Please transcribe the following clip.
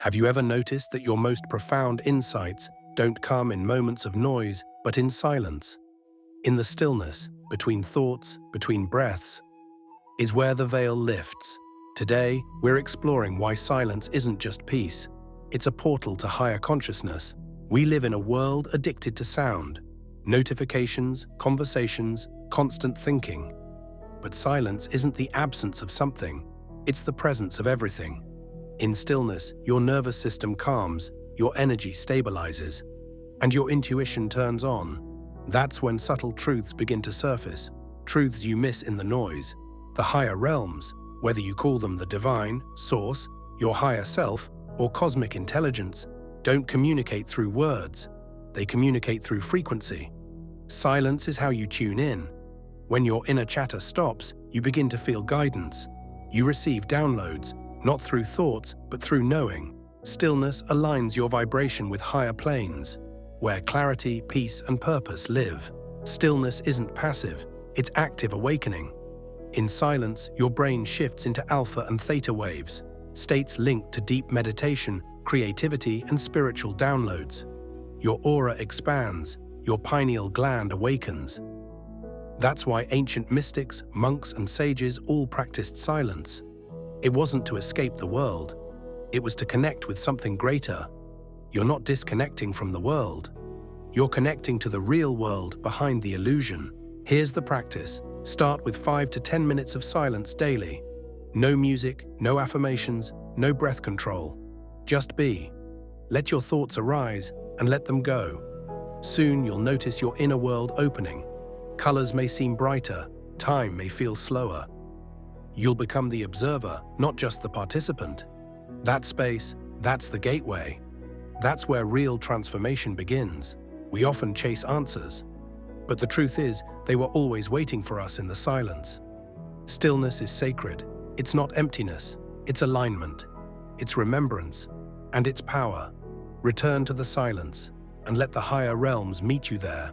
Have you ever noticed that your most profound insights don't come in moments of noise, but in silence? In the stillness, between thoughts, between breaths, is where the veil lifts. Today, we're exploring why silence isn't just peace. It's a portal to higher consciousness. We live in a world addicted to sound, notifications, conversations, constant thinking. But silence isn't the absence of something, it's the presence of everything. In stillness, your nervous system calms, your energy stabilizes, and your intuition turns on. That's when subtle truths begin to surface, truths you miss in the noise. The higher realms, whether you call them the divine, source, your higher self, or cosmic intelligence, don't communicate through words. They communicate through frequency. Silence is how you tune in. When your inner chatter stops, you begin to feel guidance. You receive downloads, not through thoughts, but through knowing. Stillness aligns your vibration with higher planes, where clarity, peace, and purpose live. Stillness isn't passive, it's active awakening. In silence, your brain shifts into alpha and theta waves, states linked to deep meditation, creativity, and spiritual downloads. Your aura expands, your pineal gland awakens. That's why ancient mystics, monks, and sages all practiced silence. It wasn't to escape the world. It was to connect with something greater. You're not disconnecting from the world. You're connecting to the real world behind the illusion. Here's the practice. Start with 5 to 10 minutes of silence daily. No music, no affirmations, no breath control. Just be. Let your thoughts arise and let them go. Soon you'll notice your inner world opening. Colors may seem brighter, time may feel slower. You'll become the observer, not just the participant. That space, that's the gateway. That's where real transformation begins. We often chase answers, but the truth is, they were always waiting for us in the silence. Stillness is sacred. It's not emptiness, it's alignment, it's remembrance, and it's power. Return to the silence, and let the higher realms meet you there.